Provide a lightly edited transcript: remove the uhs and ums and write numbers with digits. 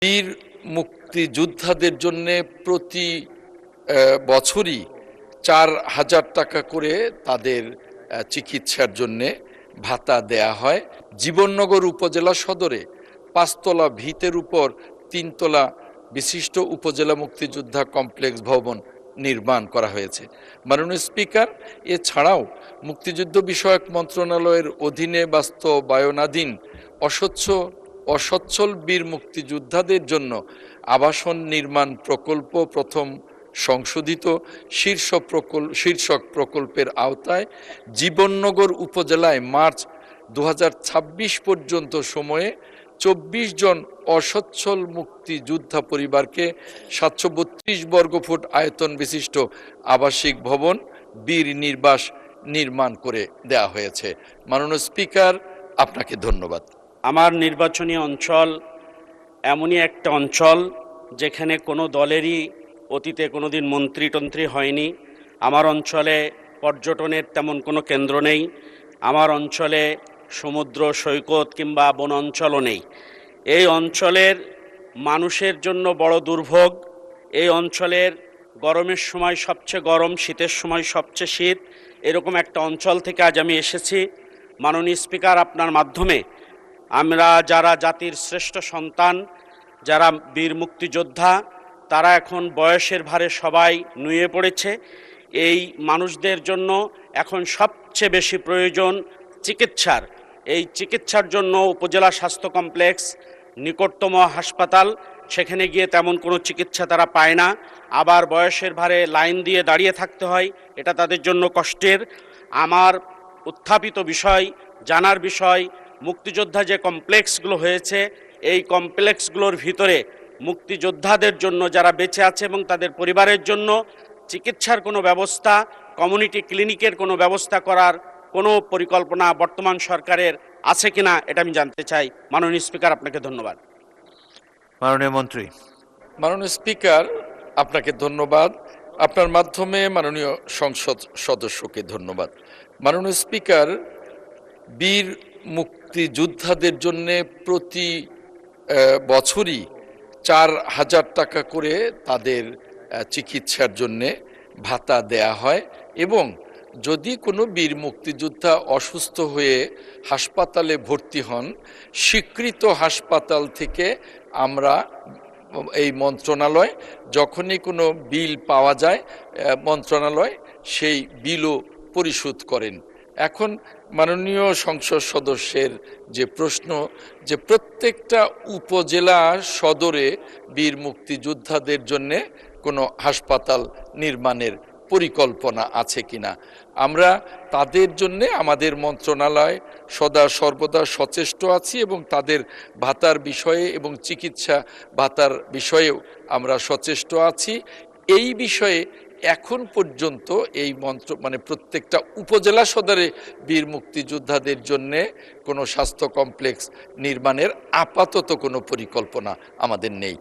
বীর মুক্তিযোদ্ধাদের জন্য প্রতি বছরই ৪,০০০ টাকা করে তাদের চিকিৎসার জন্যে ভাতা দেয়া হয়। জীবননগর উপজেলা সদরে ৫ তলা ভিতের উপর ৩ তলা বিশিষ্ট উপজেলা মুক্তিযোদ্ধা কমপ্লেক্স ভবন নির্মাণ করা হয়েছে। মাননীয় স্পিকার, এছাড়াও মুক্তিযুদ্ধ বিষয়ক মন্ত্রণালয়ের অধীনে বাস্তবায়নাধীন অসচ্ছল বীর মুক্তিযোদ্ধাদের জন্য আবাসন নির্মাণ প্রকল্প প্রথম সংশোধিত শীর্ষক প্রকল্পের আওতায় জীবননগর উপজেলায় মার্চ ২০২৬ পর্যন্ত সময়ে ২৪ জন অসচ্ছল মুক্তিযোদ্ধা পরিবারকে ৭৩২ বর্গফুট আয়তন বিশিষ্ট আবাসিক ভবন বীর নির্বাস নির্মাণ করে দেয়া হয়েছে। মাননীয় স্পিকার, আপনাকে ধন্যবাদ। আমার নির্বাচনী অঞ্চল এমনই একটা অঞ্চল যেখানে কোনো দলেরই অতীতে কোনোদিন মন্ত্রী হয়নি। আমার অঞ্চলে পর্যটনের তেমন কোনো কেন্দ্র নেই। আমার অঞ্চলে সমুদ্র সৈকত কিংবা বন অঞ্চলও নেই। এই অঞ্চলের মানুষের জন্য বড় দুর্ভোগ। এই অঞ্চলের গরমের সময় সবচেয়ে গরম, শীতের সময় সবচেয়ে শীত, এরকম একটা অঞ্চল থেকে আজ আমি এসেছি। মাননীয় স্পিকার, আপনার মাধ্যমে আমরা যারা জাতির শ্রেষ্ঠ সন্তান, যারা বীর মুক্তিযোদ্ধা, তারা এখন বয়সের ভারে সবাই নুয়ে পড়েছে। এই মানুষদের জন্য এখন সবচেয়ে বেশি প্রয়োজন চিকিৎসার। এই চিকিৎসার জন্য উপজেলা স্বাস্থ্য কমপ্লেক্স নিকটতম হাসপাতাল, সেখানে গিয়ে তেমন কোনো চিকিৎসা তারা পায় না। আবার বয়সের ভারে লাইন দিয়ে দাঁড়িয়ে থাকতে হয়, এটা তাদের জন্য কষ্টের। আমার উত্থাপিত বিষয়, জানার বিষয়, মুক্তিযোদ্ধা যে কমপ্লেক্সগুলো হয়েছে, এই কমপ্লেক্সগুলোর ভিতরে মুক্তিযোদ্ধাদের জন্য যারা বেঁচে আছে এবং তাদের পরিবারের জন্য চিকিৎসার কোনো ব্যবস্থা, কমিউনিটি ক্লিনিকের কোনো ব্যবস্থা করার কোনো পরিকল্পনা বর্তমান সরকারের আছে কিনা, এটা আমি জানতে চাই। মাননীয় স্পিকার, আপনাকে ধন্যবাদ। মাননীয় মন্ত্রী। মাননীয় স্পিকার, আপনাকে ধন্যবাদ। আপনার মাধ্যমে মাননীয় সংসদ সদস্যকে ধন্যবাদ। মাননীয় স্পিকার, বীর মুক্তিযোদ্ধাদের জন্য প্রতি বছরই ৪,০০০ টাকা করে তাদের চিকিৎসার জন্যে ভাতা দেয়া হয় এবং যদি কোনো বীর মুক্তিযোদ্ধা অসুস্থ হয়ে হাসপাতালে ভর্তি হন, স্বীকৃত হাসপাতাল থেকে আমরা এই মন্ত্রণালয় যখনই কোনো বিল পাওয়া যায়, মন্ত্রণালয় সেই বিলও পরিশোধ করেন। এখন মাননীয় সংসদ সদস্যের যে প্রশ্ন, যে প্রত্যেকটা উপজেলা সদরে বীর মুক্তিযোদ্ধাদের জন্যে কোনো হাসপাতাল নির্মাণের পরিকল্পনা আছে কিনা, আমরা তাদের জন্যে আমাদের মন্ত্রণালয় সর্বদা সচেষ্ট আছি এবং তাদের ভাতার বিষয়ে এবং চিকিৎসা ভাতার বিষয়েও আমরা সচেষ্ট আছি। এই বিষয়ে এখন পর্যন্ত এই প্রত্যেকটা উপজেলা সদরে বীর মুক্তিযোদ্ধাদের জন্যে কোনো স্বাস্থ্য কমপ্লেক্স নির্মাণের আপাতত কোনো পরিকল্পনা আমাদের নেই।